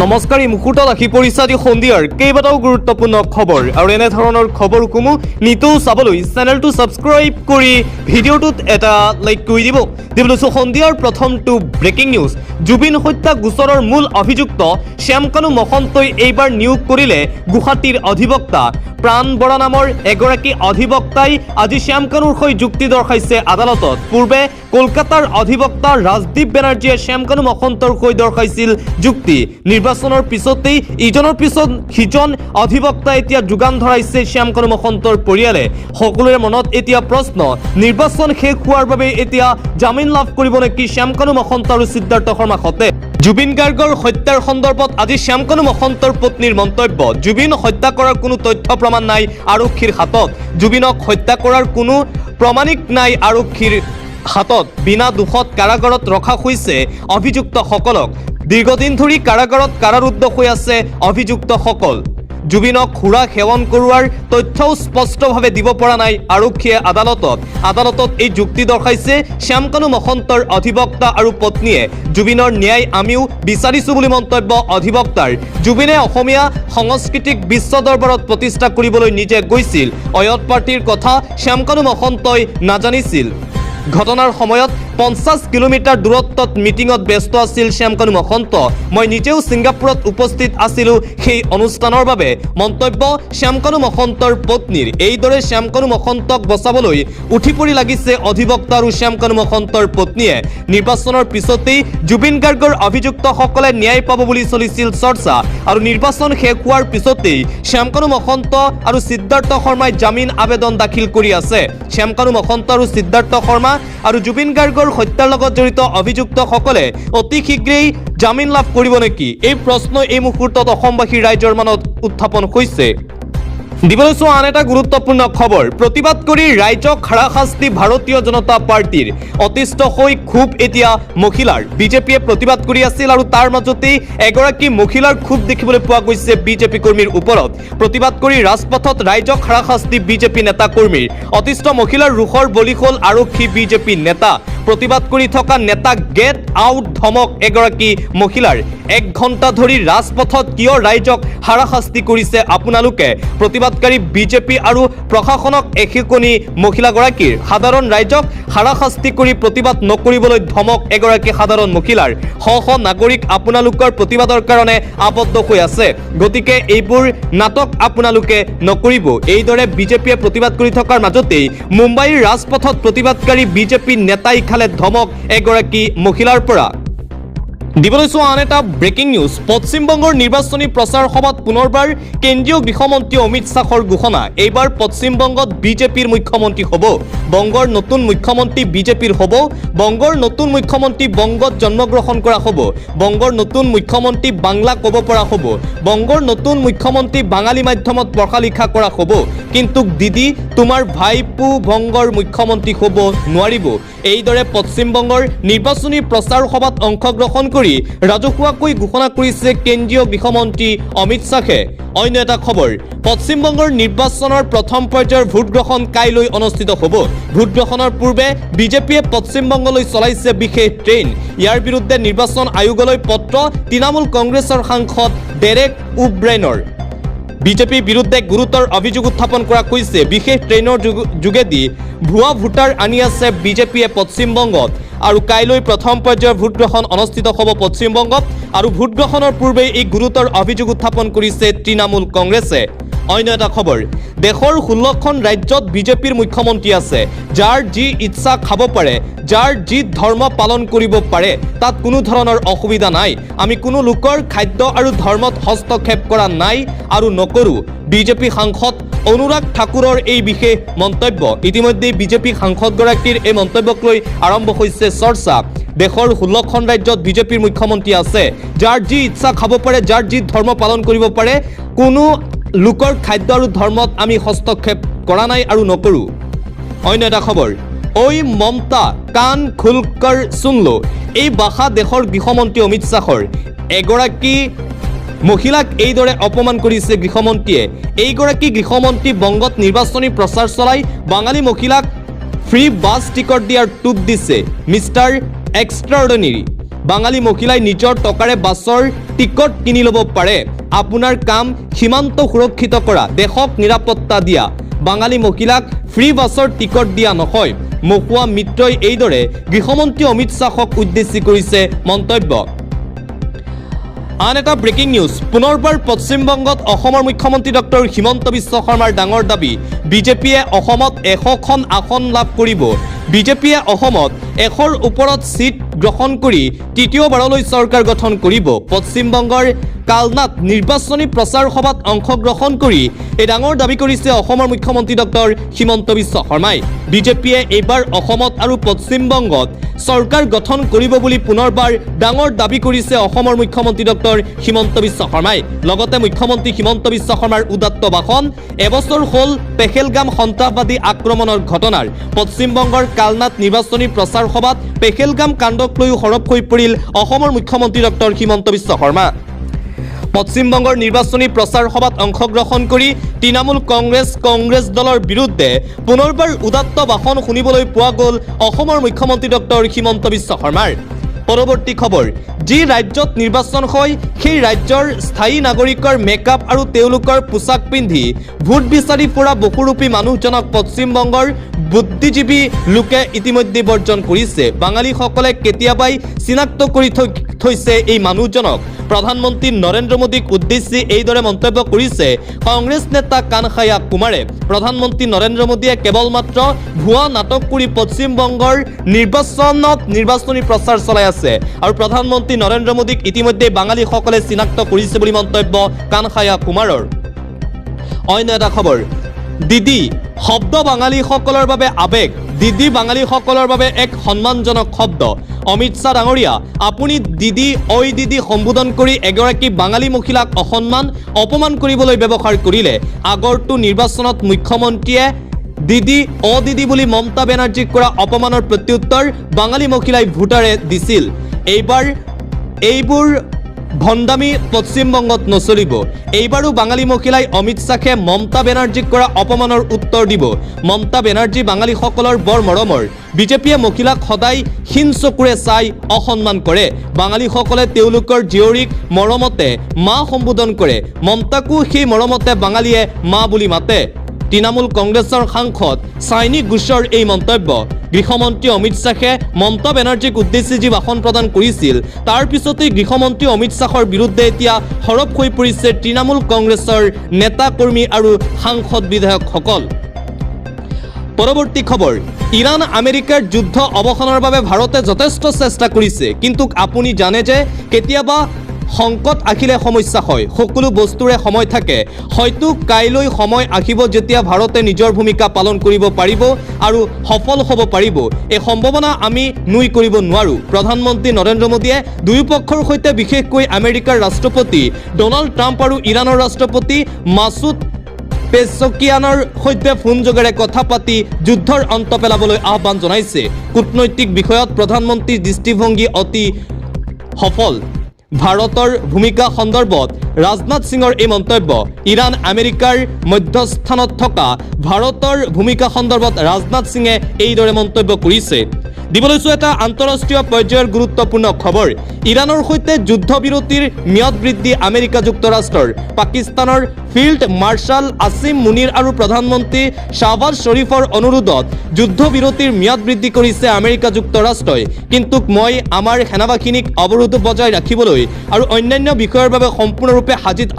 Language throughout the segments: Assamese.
নমস্কাৰ এই মুহূৰ্তত আহি পৰিছে আজি সন্ধিয়াৰ কেইবাটাও গুৰুত্বপূৰ্ণ খবৰ আৰু এনে ধৰণৰ খবৰসমূহ নিতৌ চাবলৈ চেনেলটো ছাবস্ক্ৰাইব কৰি ভিডিঅ'টোত এটা লাইক কৰি দিব। দিবলৈছো সন্ধিয়াৰ প্ৰথমটো ব্ৰেকিং নিউজ। জুবিন হত্যা গোচৰৰ মূল অভিযুক্ত শ্যামকানু মহন্তই এইবাৰ নিয়োগ কৰিলে গুৱাহাটীৰ অধিবক্তা। প্ৰাণ বৰা নামৰ এগৰাকী অধিবক্তাই আজি শ্যামকানুৰ হৈ যুক্তি দৰ্শাইছে আদালতত। পূৰ্বে কলকাতাৰ অধিবক্তা ৰাজদীপ বেনাৰ্জীয়ে শ্যামকানু মহন্তৰ হৈ দৰ্শাইছিল যুক্তি। নিৰ্বাচনৰ পিছতেই ইজনৰ পিছত সিজন অধিবক্তা এতিয়া যোগান ধৰাইছে শ্যামকানু মহন্তৰ পৰিয়ালে। সকলোৰে মনত এতিয়া প্ৰশ্ন, নিৰ্বাচন শেষ হোৱাৰ বাবে এতিয়া জামিন লাভ কৰিব নেকি শ্যামকানু মহন্ত আৰু সিদ্ধাৰ্থ শৰ্মাহঁতে? জুবিন গাৰ্গৰ হত্যাৰ সন্দৰ্ভত আজি শ্যামকানু মহন্তৰ পত্নীৰ মন্তব্য। জুবিন হত্যা কৰাৰ কোনো তথ্য প্ৰমাণ নাই আৰক্ষীৰ হাতত। জুবিনক হত্যা কৰাৰ কোনো প্ৰমাণিক নাই আৰক্ষীৰ হাতত। বিনা দোষত কাৰাগাৰত ৰখা হৈছে অভিযুক্তসকলক। দীৰ্ঘদিন ধৰি কাৰাগাৰত কাৰাৰুদ্ধ হৈ আছে অভিযুক্তসকল। জুবিনক সুৰা সেৱন কৰোৱাৰ তথ্যও স্পষ্টভাৱে দিব পৰা নাই আৰক্ষীয়ে আদালতত এই যুক্তি দৰ্শাইছে শ্যামকানু মহন্তৰ অধিবক্তা আৰু পত্নীয়ে। জুবিনৰ ন্যায় আমিও বিচাৰিছো বুলি মন্তব্য অধিবক্তাৰ। জুবিনে অসমীয়া সংস্কৃতিক বিশ্ব দৰবাৰত প্ৰতিষ্ঠা কৰিবলৈ নিজে গৈছিল। অয়ত পাৰ্টিৰ কথা শ্যামকানু মহন্তই নাজানিছিল। ঘটনাৰ সময়ত 50 কিলোমিটাৰ দূৰত্বত মিটিঙত ব্যস্ত আছিল শ্যামকানু মহন্ত। মই নিজেও ছিংগাপুৰত উপস্থিত আছিলোঁ সেই অনুষ্ঠানৰ বাবে। মন্তব্য শ্যামকানু মহন্তৰ পত্নীৰ। এইদৰে শ্যামকানু মহন্তক বচাবলৈ উঠি পৰি লাগিছে অধিবক্তা আৰু শ্যামকানু মহন্তৰ পত্নীয়ে। নিৰ্বাচনৰ পিছতেই জুবিন গাৰ্গৰ অভিযুক্তসকলে ন্যায় পাব বুলি চলিছিল চৰ্চা আৰু নিৰ্বাচন শেষ হোৱাৰ পিছতেই শ্যামকানু মহন্ত আৰু সিদ্ধাৰ্থ শৰ্মাই জামিন আবেদন দাখিল কৰি আছে। শ্যামকানু মহন্ত আৰু সিদ্ধাৰ্থ শৰ্মা আৰু জুবিন গাৰ্গৰ হত্যাৰ লগত জড়িত অভিযুক্তসকলে অতি শীঘ্ৰেই জামিন লাভ কৰিব নেকি? এই প্ৰশ্ন এই মুহূৰ্তত অসমবাসী ৰাইজৰ মনত উত্থাপন হৈছে। দিবলৈছো আন এটা গুৰুত্বপূৰ্ণ খবৰ। প্ৰতিবাদ কৰি ৰাইজক হাৰাশাস্তি ভাৰতীয় জনতা পাৰ্টিৰ। অতিষ্ঠ হৈ ক্ষোভ এতিয়া মহিলাৰ। বিজেপিয়ে প্ৰতিবাদ কৰি আছিল আৰু তাৰ মাজতেই এগৰাকী মহিলাৰ ক্ষোভ দেখিবলৈ পোৱা গৈছে বিজেপি কৰ্মীৰ ওপৰত। প্ৰতিবাদ কৰি ৰাজপথত ৰাইজক হাৰাশাস্তি বিজেপি নেতা কৰ্মীৰ। অতিষ্ঠ মহিলাৰ ৰোষৰ বলি হ'ল আৰক্ষী বিজেপি নেতা। প্ৰতিবাদ কৰি থকা নেতা গেট আউট ধমক এগৰাকী মহিলাৰ। 1 ঘণ্টা ধৰি ৰাজপথত কিয় ৰাইজক হাৰাশাস্তি কৰিছে আপোনালোকে? প্ৰতিবাদকাৰী বিজেপি আৰু প্ৰশাসনক এশেকনি মহিলাগৰাকীৰ। সাধাৰণ ৰাইজক হাৰাশাস্তি কৰি প্ৰতিবাদ নকৰিবলৈ ধমক এগৰাকী সাধাৰণ মহিলাৰ। শ নাগৰিক আপোনালোকৰ প্ৰতিবাদৰ কাৰণে আবদ্ধ হৈ আছে, গতিকে এইবোৰ নাটক আপোনালোকে নকৰিব। এইদৰে বিজেপিয়ে প্ৰতিবাদ কৰি থকাৰ মাজতেই মুম্বাইৰ ৰাজপথত প্ৰতিবাদকাৰী বিজেপি নেতাই খালে ধমক এগৰাকী মহিলাৰ পৰা। দিবলৈছো আন এটা ব্ৰেকিং নিউজ। পশ্চিমবংগৰ নিৰ্বাচনী প্ৰচাৰ সভাত পুনৰবাৰ কেন্দ্ৰীয় গৃহমন্ত্ৰী অমিত শ্বাহৰ ঘোষণা। এইবাৰ পশ্চিমবংগত বিজেপিৰ মুখ্যমন্ত্ৰী হ'ব। বংগৰ নতুন মুখ্যমন্ত্ৰী বিজেপিৰ হ'ব। বংগৰ নতুন মুখ্যমন্ত্ৰী বংগত জন্মগ্ৰহণ কৰা হ'ব। বংগৰ নতুন মুখ্যমন্ত্ৰী বাংলা ক'ব পৰা হ'ব। বংগৰ নতুন মুখ্যমন্ত্ৰী বাঙালী মাধ্যমত পঢ়া লিখা কৰা হ'ব। কিন্তু দিদি তোমাৰ ভাইপো বংগৰ মুখ্যমন্ত্ৰী হ'ব নোৱাৰিব। এইদৰে পশ্চিমবংগৰ নিৰ্বাচনী প্ৰচাৰ সভাত অংশগ্ৰহণ কৰি ৰাজহুৱাকৈ ঘোষণা কৰিছে কেন্দ্ৰীয় গৃহমন্ত্ৰী অমিত শ্বাহে। অন্য এটা খবৰ, পশ্চিমবংগৰ নিৰ্বাচনৰ প্ৰথম পৰ্যায়ৰ ভোটগ্ৰহণ কাইলৈ অনুষ্ঠিত হ'ব। ভোটগ্ৰহণৰ পূৰ্বে বিজেপিয়ে পশ্চিমবংগলৈ চলাইছে বিশেষ ট্ৰেইন। ইয়াৰ বিৰুদ্ধে নিৰ্বাচন আয়োগলৈ পত্ৰ তৃণমূল কংগ্ৰেছৰ সাংসদ ডেৰেক ওব্ৰেইনৰ। বিজেপিৰ বিৰুদ্ধে গুৰুতৰ অভিযোগ উত্থাপন কৰা হৈছে। বিশেষ ট্ৰেইনৰ যোগেদি ভুৱা ভোটাৰ আনি আছে বিজেপিয়ে পশ্চিমবংগত। আৰু কাইলৈ প্ৰথম পৰ্যায়ৰ ভোটগ্ৰহণ অনুষ্ঠিত হ'ব পশ্চিমবংগত। আৰু ভোটগ্ৰহণৰ পূৰ্বে এই গুৰুতৰ অভিযোগ উত্থাপন কৰিছে তৃণমূল কংগ্ৰেছে। অন্য এটা খবৰ, দেশৰ 16খন ৰাজ্যত বিজেপিৰ মুখ্যমন্ত্ৰী আছে। যাৰ যি ইচ্ছা খাব পাৰে, যাৰ যি ধৰ্ম পালন কৰিব পাৰে, তাত কোনো ধৰণৰ অসুবিধা নাই। আমি কোনো লোকৰ খাদ্য আৰু ধৰ্মত হস্তক্ষেপ কৰা নাই আৰু নকৰোঁ। বিজেপি সাংসদ অনুৰাগ ঠাকুৰৰ এই বিশেষ মন্তব্য। ইতিমধ্যে বিজেপি সাংসদগৰাকীৰ এই মন্তব্যক লৈ আৰম্ভ হৈছে চৰ্চা। দেশৰ 16খন ৰাজ্যত বিজেপিৰ মুখ্যমন্ত্ৰী আছে। যাৰ যি ইচ্ছা খাব পাৰে, যাৰ যি ধৰ্ম পালন কৰিব পাৰে, কোনো লোকৰ খাদ্য আৰু ধৰ্মত আমি হস্তক্ষেপ কৰা নাই আৰু নকৰোঁ। অন্য এটা খবৰ, ঐ মমতা কাণ খুলকৰ শুনলো। এই ভাষা দেশৰ গৃহমন্ত্ৰী অমিত শ্বাহৰ। এগৰাকী মহিলাক এইদৰে অপমান কৰিছে গৃহমন্ত্ৰীয়ে। এইগৰাকী গৃহমন্ত্ৰী বংগত নিৰ্বাচনী প্ৰচাৰ চলাই বাঙালী মহিলাক ফ্ৰী বাছ টিকট দিয়াৰ টোপ দিছে মিষ্টাৰ এক্সট্ৰাঅৰ্ডিনেৰী। বাঙালী মহিলাই নিজৰ টকাৰে বাছৰ টিকট কিনি ল'ব পাৰে আপোনাৰ কাম সীমান্ত সুৰক্ষিত কৰা দেশক নিৰাপত্তা দিয়া বাঙালী মহিলাক ফ্ৰী বাছৰ টিকট দিয়া নহয় মহুৱা মিত্ৰই এইদৰে গৃহমন্ত্ৰী অমিত শ্বাহক উদ্দেশ্যি কৰিছে মন্তব্য আন এটা ব্ৰেকিং নিউজ পুনৰবাৰ পশ্চিমবংগত অসমৰ মুখ্যমন্ত্ৰী ডক্টৰ হিমন্ত বিশ্ব শৰ্মাৰ ডাঙৰ দাবী বিজেপিয়ে অসমত 100খন আসন লাভ কৰিব বিজেপিয়ে অসমত 100ৰ ওপৰত সিট গ্ৰহণ কৰি তৃতীয়বাৰলৈ চৰকাৰ গঠন কৰিব পশ্চিমবংগৰ কালনাত নিৰ্বাচনী প্ৰচাৰ সভাত অংশগ্ৰহণ কৰি এই ডাঙৰ দাবী কৰিছে অসমৰ মুখ্যমন্ত্ৰী ডক্টৰ হিমন্ত বিশ্ব শৰ্মাই বিজেপিয়ে এইবাৰ অসমত আৰু পশ্চিমবংগত চৰকাৰ গঠন কৰিব বুলি পুনৰবাৰ ডাঙৰ দাবী কৰিছে অসমৰ মুখ্যমন্ত্ৰী ডক্টৰ হিমন্ত বিশ্ব শৰ্মাই লগতে মুখ্যমন্ত্ৰী হিমন্ত বিশ্ব শৰ্মাৰ উদাত্ত ভাষণ এবছৰ হ'ল পেহেলগাম সন্ত্ৰাসবাদী আক্ৰমণৰ ঘটনাৰ পশ্চিমবংগৰ কালনাত নিৰ্বাচনী প্ৰচাৰ সভাত পেহেলগাম কাণ্ডক লৈ সৰব হৈ পৰিল অসমৰ মুখ্যমন্ত্ৰী ডক্টৰ হিমন্ত বিশ্ব শৰ্মা পশ্চিমবংগৰ নিৰ্বাচনী প্ৰচাৰ সভাত অংশগ্ৰহণ কৰি তৃণমূল কংগ্ৰেছ দলৰ বিৰুদ্ধে পুনৰবাৰ উদাত্ত ভাষণ শুনিবলৈ পোৱা গ'ল অসমৰ মুখ্যমন্ত্ৰী ডক্টৰ হিমন্ত বিশ্ব শৰ্মাৰ পৰৱৰ্তী খবৰ যি ৰাজ্যত নিৰ্বাচন হয় সেই ৰাজ্যৰ স্থায়ী নাগৰিকৰ মেকআপ আৰু তেওঁলোকৰ পোছাক পিন্ধি ভোট বিচাৰি ফুৰা বহুৰূপী মানুহজনক পশ্চিমবংগৰ বুদ্ধিজীৱী লোকে ইতিমধ্যে বৰ্জন কৰিছে বাঙালীসকলে কেতিয়াবাই চিনাক্ত কৰি থৈছে এই মানুহজনক প্ৰধানমন্ত্ৰী নৰেন্দ্ৰ মোদীক উদ্দেশ্যি এইদৰে মন্তব্য কৰিছে কংগ্ৰেছ নেতা কানহায়া কুমাৰে প্ৰধানমন্ত্ৰী নৰেন্দ্ৰ মোদীয়ে কেৱল মাত্ৰ ভুৱা নাটক কৰি পশ্চিমবংগৰ নিৰ্বাচনী প্ৰচাৰ চলাই আছে আৰু প্ৰধানমন্ত্ৰী নৰেন্দ্ৰ মোদীক ইতিমধ্যে বাঙালীসকলে চিনাক্ত কৰিছে বুলি মন্তব্য কানহায়া কুমাৰৰ অন্য এটা খবৰ দিদি শব্দ বাঙালীসকলৰ বাবে আবেগ দিদি বাঙালীসকলৰ বাবে এক সন্মানজনক শব্দ অমিত শ্বাহ ডাঙৰীয়া আপুনি দিদি ঐ দিদি সম্বোধন কৰি এগৰাকী বাঙালী মহিলাক অপমান কৰিবলৈ ব্যৱহাৰ কৰিলে আগৰটো নিৰ্বাচনত মুখ্যমন্ত্ৰীয়ে দিদি দিদি বুলি মমতা বেনাৰ্জীক কৰা অপমানৰ প্ৰত্যুত্তৰ বাঙালী মহিলাই ভোটাৰে দিছিল এইবোৰ ভণ্ডামি পশ্চিমবংগত নচলিব এইবাৰো বাঙালী মহিলাই অমিত শ্বাহে মমতা বেনাৰ্জীক কৰা অপমানৰ উত্তৰ দিব মমতা বেনাৰ্জী বাঙালীসকলৰ বৰ মৰমৰ বিজেপিয়ে মহিলাক সদায় হীন চকুৰে চাই অসন্মান কৰে বাঙালীসকলে তেওঁলোকৰ জীয়ৰীক মৰমতে মা সম্বোধন কৰে মমতাকো সেই মৰমতে বাঙালীয়ে মা বুলি মাতে তৃণমূল কংগ্ৰেছৰ সাংসদ চাইনী ঘোষৰ এই মন্তব্য গৃহমন্ত্ৰী অমিত শ্বাহে মমতা বেনাৰ্জীক উদ্দেশ্যি যি ভাষণ প্ৰদান কৰিছিল তাৰ পিছতেই গৃহমন্ত্ৰী অমিত শ্বাহৰ বিৰুদ্ধে এতিয়া সৰব হৈ পৰিছে তৃণমূল কংগ্ৰেছৰ নেতা কৰ্মী আৰু সাংসদ বিধায়কসকল পৰৱৰ্তী খবৰ ইৰাণ আমেৰিকাৰ যুদ্ধ অৱসানৰ বাবে ভাৰতে যথেষ্ট চেষ্টা কৰিছে কিন্তু আপুনি জানে যে কেতিয়াবা সংকট আহিলে সমস্যা হয় সকলো বস্তুৰে সময় থাকে হয়তো কাইলৈ সময় আহিব যেতিয়া ভাৰতে নিজৰ ভূমিকা পালন কৰিব পাৰিব আৰু সফল হ'ব পাৰিব এই সম্ভাৱনা আমি নুই কৰিব নোৱাৰো প্ৰধানমন্ত্ৰী নৰেন্দ্ৰ মোদীয়ে দুয়োপক্ষৰ সৈতে বিশেষকৈ আমেৰিকাৰ ৰাষ্ট্ৰপতি ডোনাল্ড ট্ৰাম্প আৰু ইৰাণৰ ৰাষ্ট্ৰপতি মাছুদ পেছকিয়ানৰ সৈতে ফোন যোগেৰে কথা পাতি যুদ্ধৰ অন্ত পেলাবলৈ আহ্বান জনাইছে কূটনৈতিক বিষয়ত প্ৰধানমন্ত্ৰীৰ দৃষ্টিভংগী অতি সফল ভাৰতৰ ভূমিকা সন্দৰ্ভত ৰাজনাথ সিঙৰ এই মন্তব্য ইৰাণ আমেৰিকাৰ মধ্যস্থানত থকা ভাৰতৰ ভূমিকা সন্দৰ্ভত ৰাজনাথ সিঙে এইদৰে মন্তব্য কৰিছে দিবলৈছো এটা আন্তঃৰাষ্ট্ৰীয় পৰ্যায়ৰ গুৰুত্বপূৰ্ণ খবৰ ইৰাণৰ সৈতে যুদ্ধবিৰতিৰ ম্যাদ বৃদ্ধি আমেৰিকা যুক্তৰাষ্ট্ৰৰ পাকিস্তানৰ ফিল্ড মাৰ্শাল আসিম মুনিৰ আৰু প্ৰধানমন্ত্ৰী শাহবাজ শ্বৰীফৰ অনুৰোধত যুদ্ধবিৰতিৰ ম্যাদ বৃদ্ধি কৰিছে আমেৰিকা যুক্তৰাষ্ট্ৰই কিন্তু মই আমাৰ সেনাবাহিনীক অৱৰোধ বজাই ৰাখিবলৈ আৰু অন্যান্য বিষয়ৰ বাবে সম্পূৰ্ণৰূপে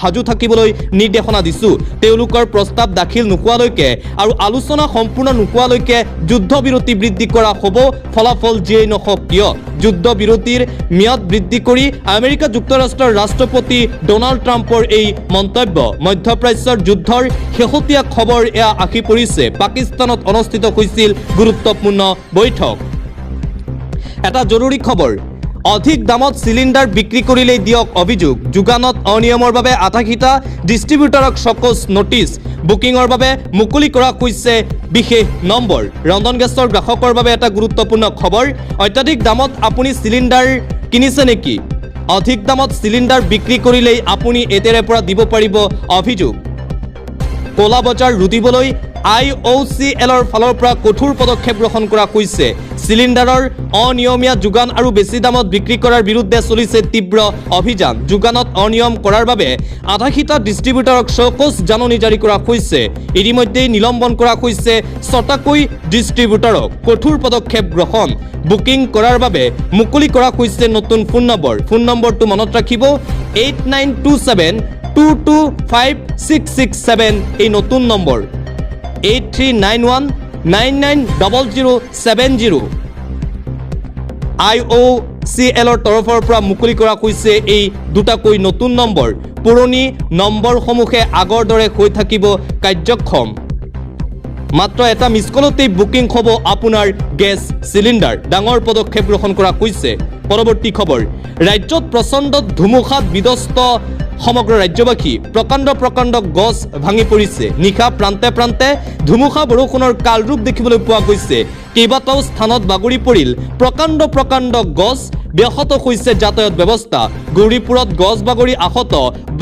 সাজু থাকিবলৈ নিৰ্দেশনা দিছো তেওঁলোকৰ প্ৰস্তাৱ দাখিল নোহোৱালৈকে আৰু আলোচনা সম্পূৰ্ণ নোহোৱালৈকে যুদ্ধবিৰতি বৃদ্ধি কৰা হ'ব ফলাফল যিয়েই নহওক কিয় যুদ্ধবিৰতিৰ ম্যাদ বৃদ্ধি কৰি আমেৰিকা যুক্তৰাষ্ট্ৰৰ ৰাষ্ট্ৰপতি ডোনাল্ড ট্ৰাম্পৰ এই মন্তব্য মধ্যপ্ৰাচ্যৰ যুদ্ধৰ শেহতীয়া খবৰ এয়া আহি পৰিছে পাকিস্তানত অনুষ্ঠিত হৈছিল গুৰুত্বপূৰ্ণ বৈঠক এটা জৰুৰী খবৰ অধিক দামত সিলিন্ডাৰ বিক্ৰী কৰিলেই দিয়ক অভিযোগ যোগানত অনিয়মৰ বাবে ৮৮টা ডিষ্ট্ৰিবিউটৰক সকোজ নোটিছ বুকিংৰ বাবে মুকলি কৰা হৈছে বিশেষ নম্বৰ ৰন্ধন গেছৰ গ্ৰাহকৰ বাবে এটা গুৰুত্বপূৰ্ণ খবৰ অত্যাধিক দামত আপুনি সিলিন্ডাৰ কিনিছে নেকি অধিক দামত সিলিন্ডাৰ বিক্ৰী কৰিলেই আপুনি এতেৰে পৰা দিব পাৰিব অভিযোগ কোলা বজাৰ ৰুটিবলৈ IOCLৰ ফালৰ পৰা কঠোৰ পদক্ষেপ গ্ৰহণ কৰা হৈছে চিলিণ্ডাৰৰ অনিয়মীয়া যোগান আৰু বেছি দামত বিক্ৰী কৰাৰ বিৰুদ্ধে চলিছে তীব্ৰ অভিযান। যোগানত অনিয়ম কৰাৰ বাবে ৮৮টা ডিষ্ট্ৰিবিউটৰক চৌকছ জাননী জাৰি কৰা হৈছে। ইতিমধ্যেই নিলম্বন কৰা হৈছে ৬টাকৈ ডিষ্ট্ৰিবিউটৰক। কঠোৰ পদক্ষেপ গ্ৰহণ। বুকিং কৰাৰ বাবে মুকলি কৰা হৈছে নতুন ফোন নম্বৰ। ফোন নম্বৰটো মনত ৰাখিব 8927225667 এই নতুন নম্বৰ 8391990070 IOCLৰ তৰফৰ পৰা মুকলি কৰা হৈছে এই দুটাকৈ নতুন নম্বৰ। পুৰণি নম্বৰসমূহে আগৰ দৰে হৈ থাকিব কাৰ্যক্ষম। মাত্ৰ এটা মিছকলতেই বুকিং হ'ব আপোনাৰ গেছ চিলিণ্ডাৰ। ডাঙৰ পদক্ষেপ গ্ৰহণ কৰা হৈছে। পৰৱৰ্তী খবৰ, ৰাজ্যত প্ৰচণ্ড ধুমুহাত বিধ্বস্ত সমগ্ৰ ৰাজ্যবাসী। প্ৰকাণ্ড গছ ভাঙি পৰিছে। নিশা প্ৰান্তে প্ৰান্তে ধুমুহা বৰষুণৰ কালৰূপ দেখিবলৈ পোৱা গৈছে। কেইবাটাও স্থানত বাগৰি পৰিল প্ৰকাণ্ড গছ। ব্যাহত হৈছে যাতায়াত ব্যৱস্থা। গৌৰীপুৰত গছ বাগৰি আহত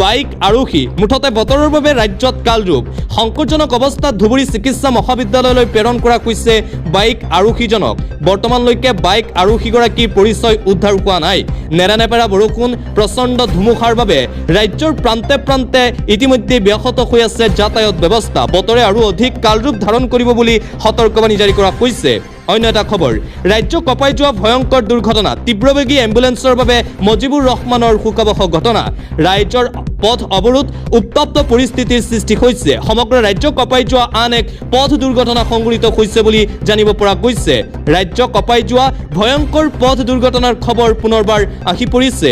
বাইক আৰোহী। মুঠতে বতৰৰ বাবে ৰাজ্যত কালৰূপ। সংকটজনক অৱস্থাত ধুবুৰী চিকিৎসা মহাবিদ্যালয়লৈ প্ৰেৰণ কৰা হৈছে বাইক আৰোহীজনক। বৰ্তমানলৈকে বাইক আৰোহীগৰাকীৰ পৰিচয় উদ্ধাৰ হোৱা নাই। নেৰানেপেৰা বৰষুণ, প্ৰচণ্ড ধুমুহাৰ বাবে ৰাজ্যৰ প্ৰান্তে প্ৰান্তে ইতিমধ্যে ব্যাহত হৈ আছে যাতায়াত ব্যৱস্থা। বতৰে আৰু অধিক কালৰূপ ধাৰণ কৰিব বুলি সতৰ্কবাণী জাৰি কৰা হৈছে। অন্য এটা খবৰ, ৰাজ্য কঁপাই যোৱা ভয়ংকৰ দুৰ্ঘটনা। তীব্ৰবেগী এম্বুলেন্সৰ বাবে মজিবুৰ ৰহমানৰ শোকাবহ ঘটনা। ৰাজ্যৰ পথ অৱৰোধ, উত্তপ্ত পৰিস্থিতিৰ সৃষ্টি হৈছে। সমগ্ৰ ৰাজ্য কঁপাই যোৱা আন এক পথ দুৰ্ঘটনা সংঘটিত হৈছে বুলি জানিব পৰা গৈছে। ৰাজ্য কঁপাই যোৱা ভয়ংকৰ পথ দুৰ্ঘটনাৰ খবৰ পুনৰবাৰ আহি পৰিছে।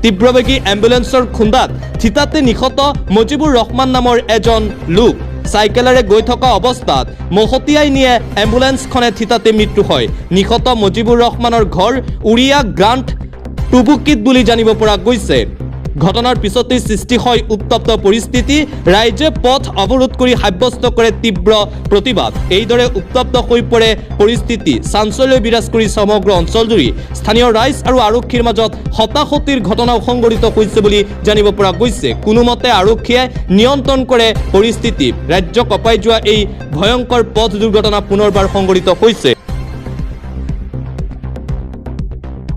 তীব্ৰবেগী এম্বুলেন্সৰ খুন্দাত থিতাতে নিহত মজিবুৰ ৰহমান নামৰ এজন লোক। চাইকেলেৰে গৈ থকা অৱস্থাত মহতিয়াই নিয়ে এম্বুলেন্সখনে থিতাতে মৃত্যু হয়। নিহত মজিবুৰ ৰহমানৰ ঘৰ উৰিয়া গ্ৰাণ্ট টুবুকিত বুলি জানিব পৰা গৈছে। ঘটনাৰ পিছতেই সৃষ্টি হয় উত্তপ্ত পৰিস্থিতি। ৰাইজে পথ অৱৰোধ কৰি সাব্যস্ত কৰে তীব্ৰ প্ৰতিবাদ। এইদৰে উত্তপ্ত হৈ পৰে পৰিস্থিতি। চাঞ্চল্য বিৰাজ কৰি সমগ্ৰ অঞ্চলজুৰি। স্থানীয় ৰাইজ আৰু আৰক্ষীৰ মাজত হতাহতিৰ ঘটনাও সংঘটিত হৈছে বুলি জানিব পৰা গৈছে। কোনোমতে আৰক্ষীয়ে নিয়ন্ত্ৰণ কৰে পৰিস্থিতি। ৰাজ্য কঁপাই যোৱা এই ভয়ংকৰ পথ দুৰ্ঘটনা পুনৰবাৰ সংঘটিত হৈছে।